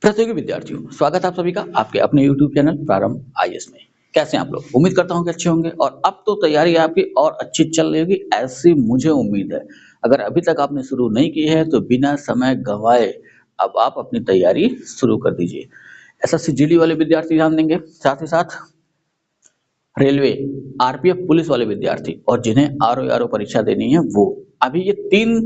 प्रतियोगी विद्यार्थियों, स्वागत है आप सभी का आपके अपने YouTube चैनल प्रारंभ आईएएस में। कैसे हैं आप लोग? उम्मीद करता हूँ कि अच्छे होंगे और अब तो तैयारी आपकी और अच्छी चल रही होगी, ऐसी मुझे उम्मीद है। अगर अभी तक आपने शुरू नहीं की है तो बिना समय गँवाए अब आप अपनी तैयारी शुरू कर दीजिए। एसएससी जीडी वाले विद्यार्थी ध्यान देंगे, साथ ही साथ रेलवे, आरपीएफ पुलिस वाले विद्यार्थी और जिन्हें आरओ परीक्षा देनी है वो। अभी ये 3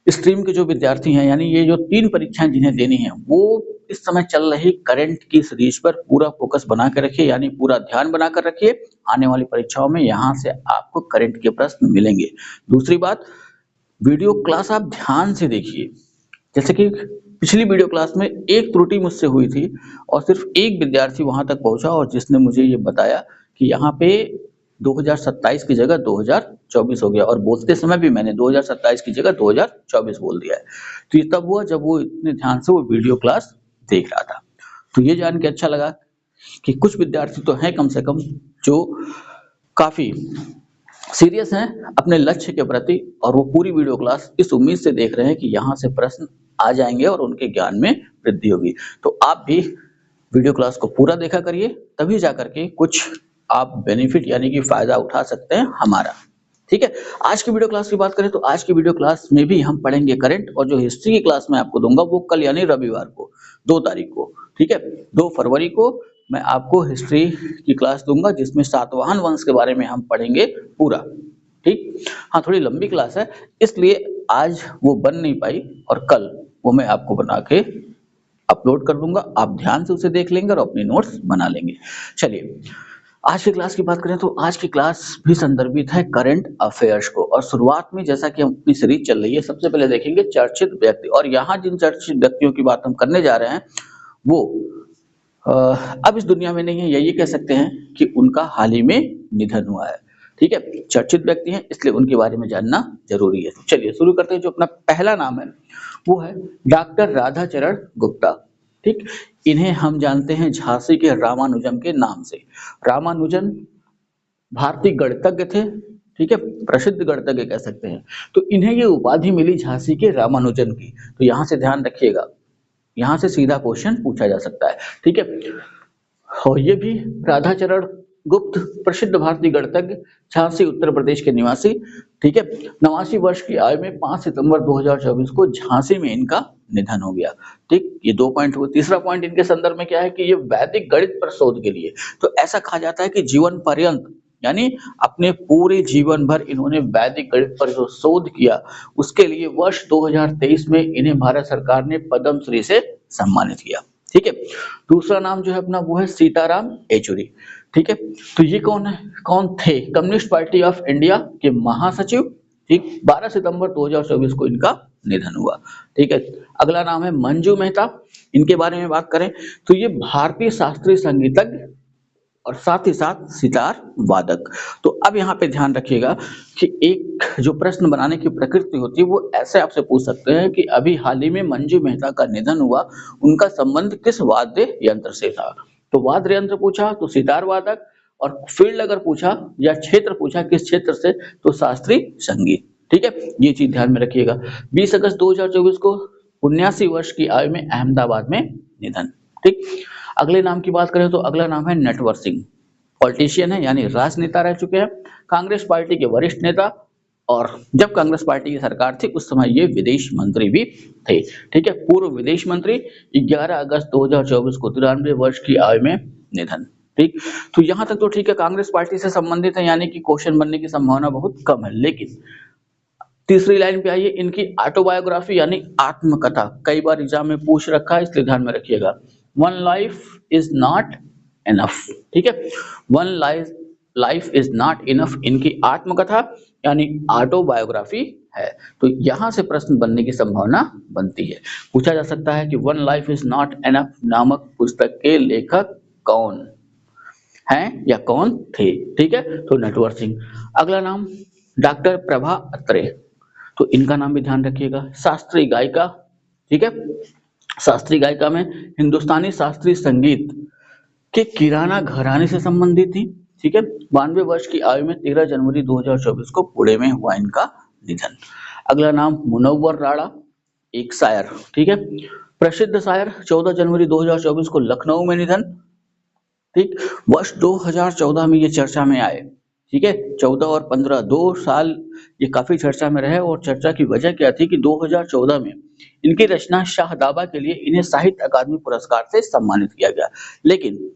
स्ट्रीम के जो विद्यार्थी हैं, यानी ये जो 3 परीक्षाएँ जिन्हें देनी है, वो इस समय चल रही करंट की सीरीज पर पूरा फोकस बना के रखिए, यानी पूरा ध्यान बनाकर रखिए। आने वाली परीक्षाओं में यहाँ से आपको करंट के प्रश्न मिलेंगे। दूसरी बात, वीडियो क्लास आप ध्यान से देखिए। जैसे कि पिछली वीडियो क्लास में एक त्रुटि मुझसे हुई थी और सिर्फ एक विद्यार्थी वहां तक पहुंचा और जिसने मुझे ये बताया कि यहाँ पे 2027 की जगह 2024 हो गया और बोलते समय भी मैंने 2027 की जगह 2024 बोल दिया है। तो ये तब हुआ जब वो इतने ध्यान से वो वीडियो क्लास देख रहा था। तो ये जान के अच्छा लगा कि कुछ विद्यार्थी तो हैं कम से कम जो काफी सीरियस हैं अपने लक्ष्य के प्रति और वो पूरी वीडियो क्लास इस उम्मीद से देख रहे हैं कि यहाँ से प्रश्न आ जाएंगे और उनके ज्ञान में वृद्धि होगी। तो आप भी वीडियो क्लास को पूरा देखा करिए, तभी जाकर के कुछ आप बेनिफिट यानी कि फायदा उठा सकते हैं हमारा। ठीक है, आज की वीडियो क्लास की बात करें तो आज की वीडियो क्लास में भी हम पढ़ेंगे करंट और जो हिस्ट्री की क्लास मैं आपको दूंगा वो कल यानी रविवार को 2 तारीख को, ठीक है, 2 फरवरी को मैं आपको हिस्ट्री की क्लास दूंगा जिसमें सातवाहन वंश के बारे में हम पढ़ेंगे पूरा। ठीक, हाँ थोड़ी लंबी क्लास है इसलिए आज वो बन नहीं पाई और कल वो मैं आपको बना के अपलोड कर दूंगा। आप ध्यान से उसे देख लेंगे और अपनी नोट्स बना लेंगे। चलिए आज की क्लास की बात करें तो आज की क्लास भी संदर्भित है करंट अफेयर्स को और शुरुआत में जैसा कि हम अपनी सीरीज चल रही है सबसे पहले देखेंगे चर्चित व्यक्ति और यहाँ जिन चर्चित व्यक्तियों की बात हम करने जा रहे हैं वो अब इस दुनिया में नहीं है या ये कह सकते हैं कि उनका हाल ही में निधन हुआ है। ठीक है, चर्चित व्यक्ति हैं इसलिए उनके बारे में जानना जरूरी है। चलिए शुरू करते हैं। जो अपना पहला नाम है वो है डॉक्टर राधाचरण गुप्ता। ठीक, इन्हें हम जानते हैं झांसी के रामानुजम के नाम से। रामानुजन भारतीय गणितज्ञ थे, ठीक है, प्रसिद्ध गणितज्ञ कह सकते हैं। तो इन्हें ये उपाधि मिली झांसी के रामानुजन की। तो यहाँ से ध्यान रखिएगा, यहाँ से सीधा क्वेश्चन पूछा जा सकता है। ठीक है, और ये भी राधाचरण गुप्त प्रसिद्ध भारतीय गणितज्ञ, झांसी उत्तर प्रदेश के निवासी। ठीक है, 89 वर्ष की आयु में 5 सितंबर 2024 को झांसी में इनका निधन हो गया। ठीक, ये 2 पॉइंट हुए। तीसरा पॉइंट इनके संदर्भ में क्या है कि ये वैदिक गणित पर शोध के लिए, तो ऐसा कहा जाता है कि जीवन पर्यंत यानी अपने पूरे जीवन भर इन्होंने वैदिक गणित पर जो शोध किया उसके लिए वर्ष 2023 में इन्हें भारत सरकार ने पद्म श्री से सम्मानित किया। ठीक है, दूसरा नाम जो है अपना वो है सीताराम येचुरी। ठीक है, तो ये कौन थे? कम्युनिस्ट पार्टी ऑफ इंडिया के महासचिव। ठीक, 12 सितंबर 2024 को इनका निधन हुआ। ठीक है, अगला नाम है मंजू मेहता। इनके बारे में बात करें तो ये भारतीय शास्त्रीय संगीतज्ञ और साथ ही साथ सितार वादक। तो अब यहाँ पे ध्यान रखिएगा कि एक जो प्रश्न बनाने की प्रकृति होती है वो ऐसे आपसे पूछ सकते हैं कि अभी हाल ही में मंजू मेहता का निधन हुआ, उनका संबंध किस वाद्य यंत्र से था? तो वाद्य यंत्र पूछा तो सितार वादक, और फील्ड अगर पूछा या क्षेत्र पूछा किस क्षेत्र से तो शास्त्रीय संगीत। ठीक है, ये चीज ध्यान में रखिएगा। 20 अगस्त 2024 को 79 वर्ष की आयु में अहमदाबाद में निधन। ठीक, अगले नाम की बात करें तो अगला नाम है नटवर सिंह। पॉलिटिशियन है यानी राजनेता रह चुके हैं, कांग्रेस पार्टी के वरिष्ठ नेता, और जब कांग्रेस पार्टी की सरकार थी उस समय ये विदेश मंत्री भी थे। ठीक है, पूर्व विदेश मंत्री। 11 अगस्त 2024 को 93 वर्ष की आयु में निधन। ठीक, तो यहां तक तो ठीक है, कांग्रेस पार्टी से संबंधित है यानी कि क्वेश्चन बनने की संभावना बहुत कम है। लेकिन तीसरी लाइन पे आइए, इनकी ऑटोबायोग्राफी यानी आत्मकथा कई बार एग्जाम में पूछ रखा है इसलिए ध्यान में रखिएगा। One life is not enough. ठीक है, one life is not enough इनकी आत्मकथा यानी ऑटोबायोग्राफी है। तो यहां से प्रश्न बनने की संभावना बनती है। पूछा जा सकता है कि one life is not enough नामक पुस्तक के लेखक कौन हैं या कौन थे? ठीक है, तो नटवर सिंह। अगला नाम डॉक्टर प्रभा अत्रे। तो इनका नाम भी ध्यान रखिएगा। शास्त्रीय गायिका। ठीक है, शास्त्रीय गायिका में हिंदुस्तानी शास्त्रीय संगीत के किराना घराने से संबंधित थी। ठीक है, 92 वर्ष की आयु में 13 जनवरी 2024 को पुणे में हुआ इनका निधन। अगला नाम मुनव्वर राणा, एक शायर। ठीक है, प्रसिद्ध शायर 14 जनवरी 2024 को लखनऊ में निधन। ठीक, वर्ष 2014 में ये चर्चा में आए। ठीक है, 14 और 15 2 साल ये काफी चर्चा में रहे और चर्चा की वजह क्या थी कि 2014 में इनकी रचना शाहदाबा के लिए इन्हें साहित्य अकादमी पुरस्कार से सम्मानित किया गया। लेकिन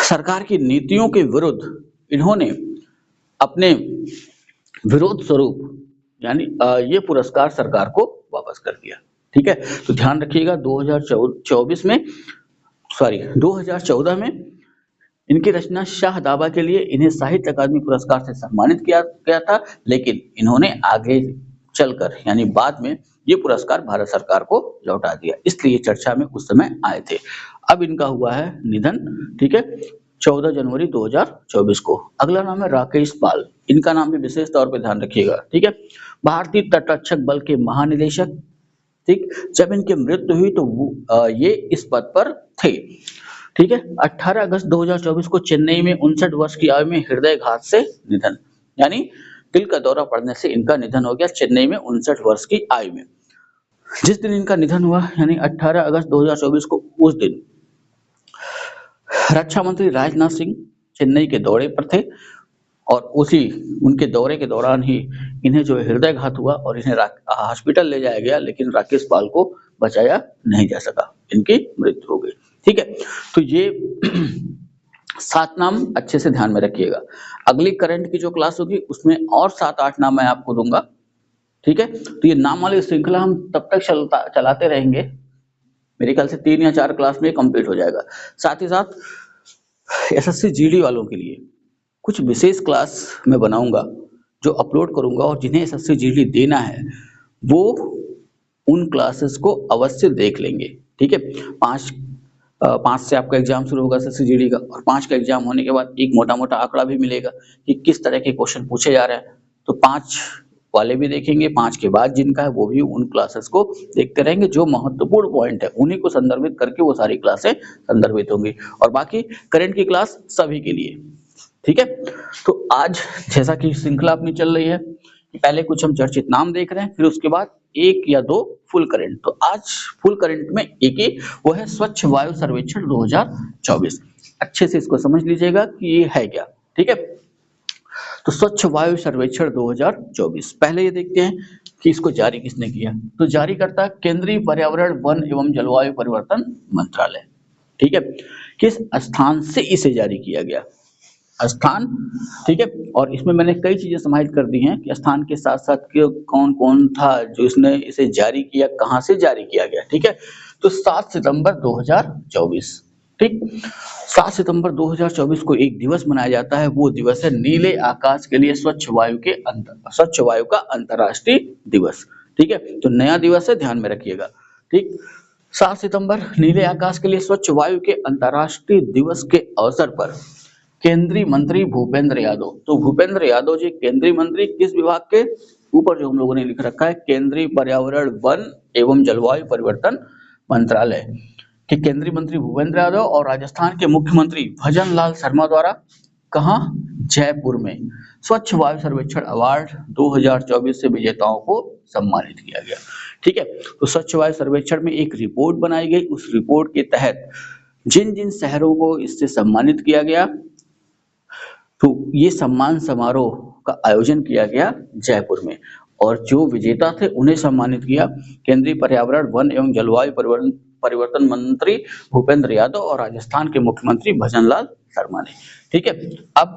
सरकार की नीतियों के विरुद्ध इन्होंने अपने विरोध स्वरूप यानी ये पुरस्कार सरकार को वापस कर दिया। ठीक है, तो ध्यान रखिएगा 2014 में इनकी रचना शाहदाबा के लिए इन्हें साहित्य अकादमी पुरस्कार से सम्मानित किया गया था, लेकिन इन्होंने आगे चलकर यानी बाद में ये पुरस्कार भारत सरकार को लौटा दिया, इसलिए चर्चा में उस समय आए थे। अब इनका हुआ है निधन। ठीक है, 14 जनवरी 2024 को। अगला नाम है राकेश पाल। इनका नाम भी विशेष तौर पे ध्यान रखिएगा। ठीक है, भारतीय तटरक्षक बल के महानिदेशक। ठीक, जब इनकी मृत्यु हुई तो ये इस पद पर थे। ठीक है, 18 अगस्त 2024 को चेन्नई में 59 वर्ष की आयु में हृदयघात से निधन, यानी दिल का दौरा पड़ने से इनका निधन हो गया चेन्नई में 59 वर्ष की आयु में। जिस दिन इनका निधन हुआ यानी 18 अगस्त 2024 को, उस दिन रक्षा मंत्री राजनाथ सिंह चेन्नई के दौरे पर थे और उनके दौरे के दौरान ही इन्हें जो हृदयघात हुआ और इन्हें हॉस्पिटल ले जाया गया, लेकिन राकेश पाल को बचाया नहीं जा सका, इनकी मृत्यु हो गई। ठीक है, तो ये 7 नाम अच्छे से ध्यान में रखिएगा। अगली करंट की जो क्लास होगी उसमें और 7-8 नाम मैं आपको दूंगा। ठीक है, तो ये नाम वाली श्रृंखला हम तब तक चलाते रहेंगे, मेरे ख्याल से 3 या 4 क्लास में कंप्लीट हो जाएगा। साथ ही साथ एसएससी जीडी वालों के लिए कुछ विशेष क्लास मैं बनाऊंगा जो अपलोड करूंगा, और जिन्हें एसएससी जीडी देना है वो उन क्लासेस को अवश्य देख लेंगे। ठीक है, 5 से आपका एग्जाम शुरू होगा एसएससी जीडी का, और 5 का एग्जाम होने के बाद एक मोटा मोटा आंकड़ा भी मिलेगा कि किस तरह के क्वेश्चन पूछे जा रहे हैं। तो 5 वाले भी देखेंगे, 5 के बाद जिनका है वो भी उन क्लासेस को देखते रहेंगे। जो महत्वपूर्ण पॉइंट है उन्हीं को संदर्भित करके वो सारी क्लासें संदर्भित होंगी, और बाकी करंट की क्लास सभी के लिए। ठीक है, तो आज जैसा कि श्रृंखला अपनी चल रही है, पहले कुछ हम चर्चित नाम देख रहे हैं, फिर उसके बाद 1 या 2 फुल करंट। तो आज फुल करंट में एक ही, वो है स्वच्छ वायु सर्वेक्षण 2024। अच्छे से इसको समझ लीजिएगा कि ये है क्या। ठीक है, तो स्वच्छ वायु सर्वेक्षण 2024, पहले ये देखते हैं कि इसको जारी किसने किया। तो जारी करता है केंद्रीय पर्यावरण, वन एवं जलवायु परिवर्तन मंत्रालय। ठीक है, किस स्थान से इसे जारी किया गया, स्थान। ठीक है, और इसमें मैंने कई चीजें समाहित कर दी हैं कि स्थान के साथ साथ कौन कौन था जो इसने इसे जारी किया, कहां से जारी किया गया। ठीक है, तो 7 सितंबर 2024। ठीक, 7 सितंबर 2024 को एक दिवस मनाया जाता है, वो दिवस है नीले आकाश के लिए स्वच्छ वायु का अंतर्राष्ट्रीय दिवस। ठीक है, तो नया दिवस है, ध्यान में रखिएगा। ठीक, 7 सितंबर नीले आकाश के लिए स्वच्छ वायु के अंतर्राष्ट्रीय दिवस के अवसर पर केंद्रीय मंत्री भूपेंद्र यादव। तो भूपेंद्र यादव जी केंद्रीय मंत्री किस विभाग के, ऊपर जो हम लोगों ने लिख रखा है केंद्रीय पर्यावरण, वन एवं जलवायु परिवर्तन मंत्रालय के केंद्रीय मंत्री भूपेंद्र यादव और राजस्थान के मुख्यमंत्री भजन लाल शर्मा द्वारा कहां, जयपुर में स्वच्छ वायु सर्वेक्षण अवार्ड 2024 से विजेताओं को सम्मानित किया गया। ठीक है, तो स्वच्छ वायु सर्वेक्षण में एक रिपोर्ट बनाई गई, उस रिपोर्ट के तहत जिन जिन शहरों को इससे सम्मानित किया गया, तो ये सम्मान समारोह का आयोजन किया गया जयपुर में, और जो विजेता थे उन्हें सम्मानित किया केंद्रीय पर्यावरण, वन एवं जलवायु परिवर्तन मंत्री भूपेंद्र यादव और राजस्थान के मुख्यमंत्री भजन लाल शर्मा ने। ठीक है, अब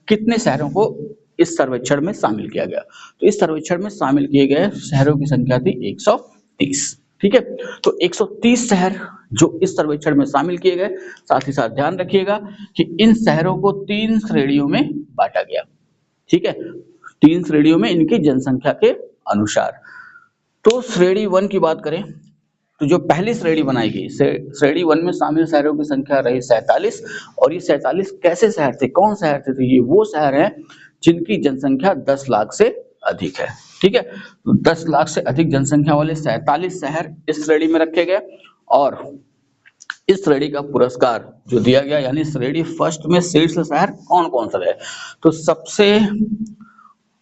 कितने शहरों को इस सर्वेक्षण में शामिल किया गया, तो इस सर्वेक्षण में शामिल किए गए शहरों की संख्या थी 130। ठीक है, तो 130 शहर जो इस सर्वेक्षण में शामिल किए गए। साथ ही साथ ध्यान रखिएगा कि इन शहरों को 3 श्रेणियों में बांटा गया। ठीक है, 3 श्रेणियों में इनकी जनसंख्या के अनुसार। तो श्रेणी 1 की बात करें तो जो पहली श्रेणी बनाई गई, श्रेणी 1 में शामिल शहरों की संख्या रही 47, और ये 47 कैसे शहर थे, कौन शहर थे, तो ये वो शहर हैं जिनकी जनसंख्या 10 लाख से अधिक है। ठीक है, तो 10 लाख से अधिक जनसंख्या वाले 47 शहर इस श्रेणी में रखे गए, और इस श्रेणी का पुरस्कार जो दिया गया, यानी श्रेणी फर्स्ट में शीर्ष शहर कौन कौन सा है, तो सबसे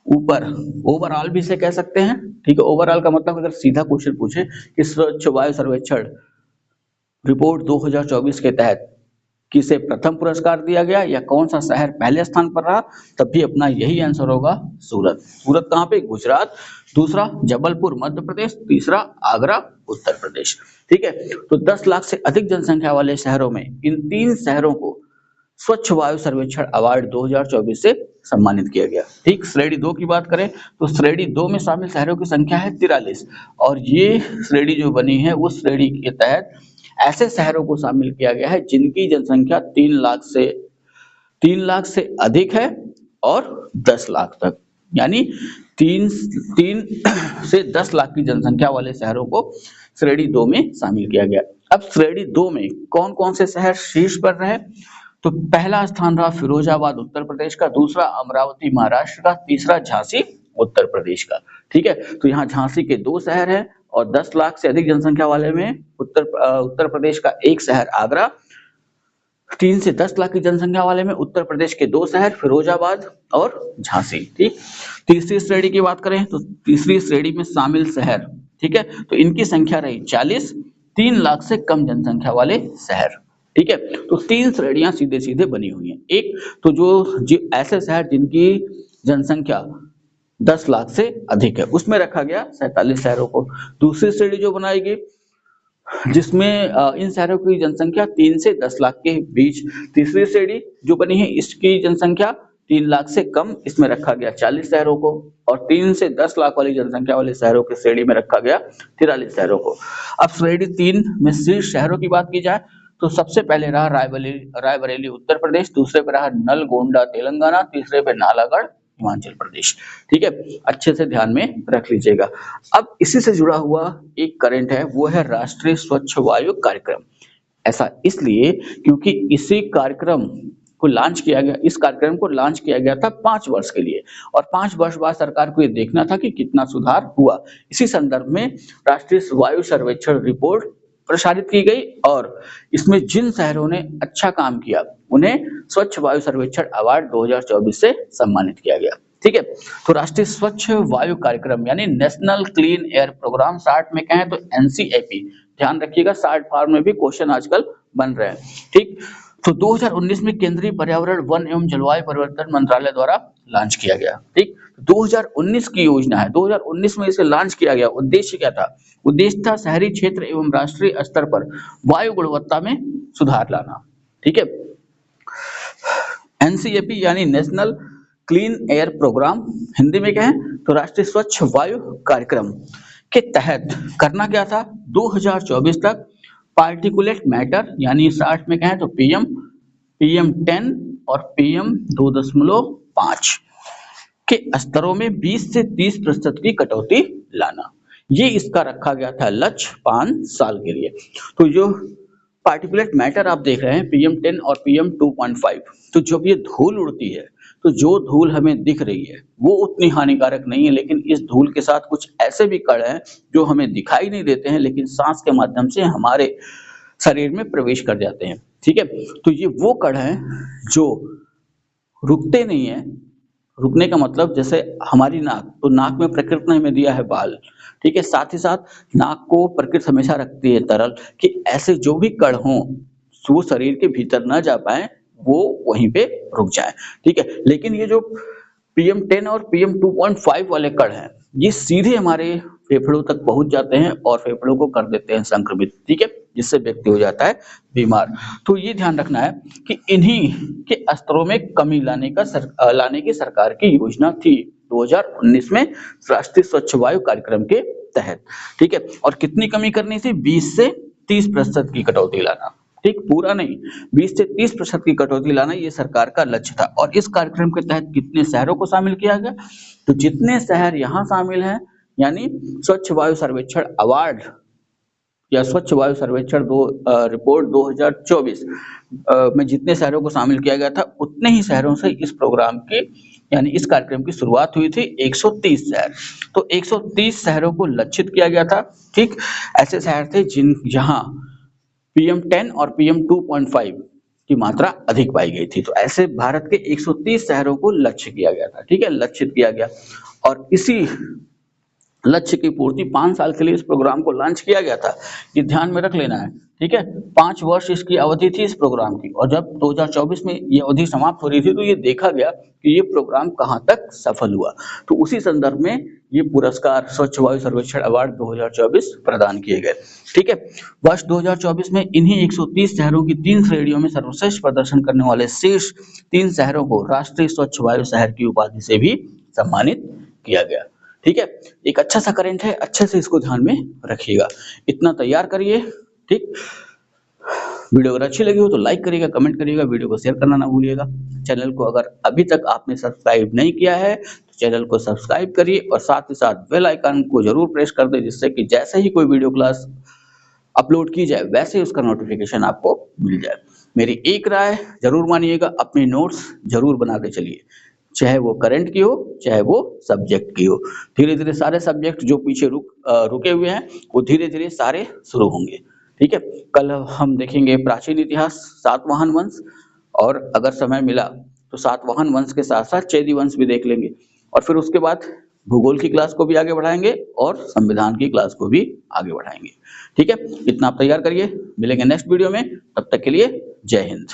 ऊपर, ओवरऑल भी इसे कह सकते हैं, ठीक है। ओवरऑल का मतलब अगर सीधा क्वेश्चन पूछे कि स्वच्छ वायु सर्वेक्षण रिपोर्ट 2024 के तहत किसे प्रथम पुरस्कार दिया गया या कौन सा शहर पहले स्थान पर रहा, तब भी अपना यही आंसर होगा, सूरत। सूरत कहाँ पे? गुजरात। दूसरा जबलपुर मध्य प्रदेश, तीसरा आगरा उत्तर प्रदेश। ठीक है, तो 10 लाख से अधिक जनसंख्या वाले शहरों में इन 3 शहरों को स्वच्छ वायु सर्वेक्षण अवार्ड 2024 से सम्मानित किया गया। ठीक, श्रेणी 2 की बात करें तो श्रेणी 2 में शामिल शहरों की संख्या है 43 और ये श्रेणी जो बनी है उस श्रेणी के तहत ऐसे शहरों को शामिल किया गया है जिनकी जनसंख्या 3 लाख से अधिक है और 10 लाख तक, यानी 3 से 10 लाख की जनसंख्या वाले शहरों को श्रेणी 2 में शामिल किया गया। अब श्रेणी 2 में कौन-कौन से शहर शीर्ष पर रहे? तो पहला स्थान रहा फिरोजाबाद उत्तर प्रदेश का, दूसरा अमरावती महाराष्ट्र का, तीसरा झांसी उत्तर प्रदेश का। ठीक है, तो यहाँ झांसी के 2 शहर हैं और 10 लाख से अधिक जनसंख्या वाले में उत्तर प्रदेश का एक शहर आगरा, 3 से 10 लाख की जनसंख्या वाले में उत्तर प्रदेश के 2 शहर फिरोजाबाद और झांसी। ठीक, तीसरी श्रेणी की बात करें तो तीसरी श्रेणी में शामिल शहर, ठीक है, तो इनकी संख्या रही 40, 3 लाख से कम जनसंख्या वाले शहर। ठीक है, तो 3 श्रेणियां सीधे-सीधे बनी हुई हैं। एक तो जो ऐसे शहर जिनकी जनसंख्या 10 लाख से अधिक है उसमें रखा गया 47 शहरों को। दूसरी श्रेणी जो बनाई गई जिसमें इन शहरों की जनसंख्या 3 से 10 लाख के बीच। तीसरी श्रेणी जो बनी है इसकी जनसंख्या 3 लाख से कम, इसमें रखा गया 40 शहरों को और 3 से 10 लाख वाली जनसंख्या वाले शहरों की श्रेणी में रखा गया 43 शहरों को। अब श्रेणी 3 में शीर्ष शहरों की बात की जाए तो सबसे पहले रहा रायबरेली उत्तर प्रदेश, दूसरे पे रहा नलगोंडा तेलंगाना, तीसरे पे नालागढ़ हिमाचल प्रदेश। ठीक है, अच्छे से ध्यान में रख लीजिएगा। अब इसी से जुड़ा हुआ एक करंट है, वो है राष्ट्रीय स्वच्छ वायु कार्यक्रम। ऐसा इसलिए क्योंकि इसी कार्यक्रम को लॉन्च किया गया, इस कार्यक्रम को लॉन्च किया गया था 5 वर्ष के लिए और 5 वर्ष बाद सरकार को ये देखना था कि कितना सुधार हुआ। इसी संदर्भ में राष्ट्रीय वायु सर्वेक्षण रिपोर्ट प्रसारित की गई और इसमें जिन शहरों ने अच्छा काम किया उन्हें स्वच्छ वायु सर्वेक्षण अवार्ड 2024 से सम्मानित किया गया। ठीक है, तो राष्ट्रीय स्वच्छ वायु कार्यक्रम यानी national clean air programme, short में कहें तो एनसीएपी। ध्यान रखिएगा, शार्ट फॉर्म में भी क्वेश्चन आजकल बन रहे हैं। ठीक, तो 2019 में केंद्रीय पर्यावरण वन एवं जलवायु परिवर्तन मंत्रालय द्वारा लॉन्च किया गया। ठीक, 2019 की योजना है, 2019 में इसे लॉन्च किया गया। उद्देश्य क्या था? उद्देश्य था शहरी क्षेत्र एवं राष्ट्रीय स्तर पर वायु गुणवत्ता में सुधार लाना। ठीक है, एनसीएपी यानी national clean air programme, Hindi में कहें तो राष्ट्रीय स्वच्छ वायु कार्यक्रम के तहत करना क्या था? 2024 तक पार्टिकुलेट मैटर यानी 60 में कहें तो पीएम 10 और पीएम 2.5 के स्तरों में 20 से 30% की कटौती लाना। ये इसका रखा गया था लक्ष्य 5 साल के लिए। तो जो पार्टिकुलेट मैटर आप देख रहे हैं पीएम 10 और पीएम 2.5, तो जब ये धूल उड़ती है तो जो धूल हमें दिख रही है वो उतनी हानिकारक नहीं है, लेकिन इस धूल के साथ कुछ ऐसे भी कण हैं जो हमें दिखाई नहीं देते हैं लेकिन सांस के माध्यम से हमारे शरीर में प्रवेश कर जाते हैं। ठीक है, तो ये वो कण हैं जो रुकते नहीं है। रुकने का मतलब जैसे हमारी नाक, तो नाक में प्रकृति ने हमें दिया है बाल, ठीक है, साथ ही साथ नाक को प्रकृति हमेशा रखती है तरल कि ऐसे जो भी कण हों वो शरीर के भीतर न जा पाए, वो वहीं पे रुक जाए। ठीक है, लेकिन ये जो पीएम 10 और पीएम 2.5 वाले कण हैं ये सीधे हमारे फेफड़ों तक पहुंच जाते हैं और फेफड़ों को कर देते हैं संक्रमित। ठीक है, जिससे व्यक्ति हो जाता है बीमार। तो ये ध्यान रखना है कि इन्हीं के स्तरों में कमी लाने की सरकार की योजना थी 2019 में राष्ट्रीय स्वच्छ वायु कार्यक्रम के तहत। ठीक है, और कितनी कमी करनी थी? 20 से 30% की कटौती लाना। ठीक, पूरा नहीं, 20 से 30% की कटौती लाना ये सरकार का लक्ष्य था। और इस कार्यक्रम के तहत कितने शहरों को शामिल किया गया? तो जितने शहर यहाँ शामिल हैं यानी स्वच्छ वायु सर्वेक्षण अवार्ड या स्वच्छ वायु सर्वेक्षण रिपोर्ट 2024 में जितने शहरों को शामिल किया गया था उतने ही शहरों से इस प्रोग्राम की यानी इस कार्यक्रम की शुरुआत हुई थी। 130 शहर, तो 130 शहरों को लक्षित किया गया था। ठीक, ऐसे शहर थे जहां पीएम 10 और पीएम 2.5 की मात्रा अधिक पाई गई थी। तो ऐसे भारत के 130 शहरों को लक्ष्य किया गया था, ठीक है, लक्षित किया गया। और इसी लक्ष्य की पूर्ति 5 साल के लिए इस प्रोग्राम को लॉन्च किया गया था। ये ध्यान में रख लेना है, ठीक है। 5 वर्ष इसकी अवधि थी इस प्रोग्राम की, और जब 2024 में ये अवधि समाप्त हो रही थी तो ये देखा गया कि ये प्रोग्राम कहाँ तक सफल हुआ। तो उसी संदर्भ में ये पुरस्कार स्वच्छ वायु सर्वेक्षण अवार्ड 2024 प्रदान किए गए, ठीक है। वर्ष 2024 में इन्हीं 130 शहरों की 3 श्रेणियों में सर्वश्रेष्ठ प्रदर्शन करने वाले शीर्ष 3 शहरों को राष्ट्रीय स्वच्छ वायु शहर की उपाधि से भी सम्मानित किया गया, ठीक है। एक अच्छा सा करंट है, अच्छे से इसको ध्यान में रखिएगा। इतना तैयार करिए, ठीक। वीडियो अगर अच्छी लगी हो तो लाइक करिएगा, कमेंट करिएगा, वीडियो को शेयर करना ना भूलिएगा। चैनल को अगर अभी तक आपने सब्सक्राइब नहीं किया है तो चैनल को सब्सक्राइब करिए और साथ ही साथ बेल आइकन को जरूर प्रेस कर दें, जिससे कि जैसे ही कोई वीडियो क्लास अपलोड की जाए वैसे ही उसका नोटिफिकेशन आपको मिल जाए। मेरी एक राय जरूर मानिएगा, अपने नोट्स जरूर बना के चलिए, चाहे वो करंट की हो चाहे वो सब्जेक्ट की हो। धीरे धीरे सारे सब्जेक्ट जो पीछे रुके हुए हैं वो धीरे धीरे सारे शुरू होंगे, ठीक है। कल हम देखेंगे प्राचीन इतिहास, सातवाहन वंश, और अगर समय मिला तो सातवाहन वंश के साथ साथ चैदी वंश भी देख लेंगे, और फिर उसके बाद भूगोल की क्लास को भी आगे बढ़ाएंगे और संविधान की क्लास को भी आगे बढ़ाएंगे, ठीक है। इतना आप तैयार करिए, मिलेंगे नेक्स्ट वीडियो में, तब तक के लिए जय हिंद।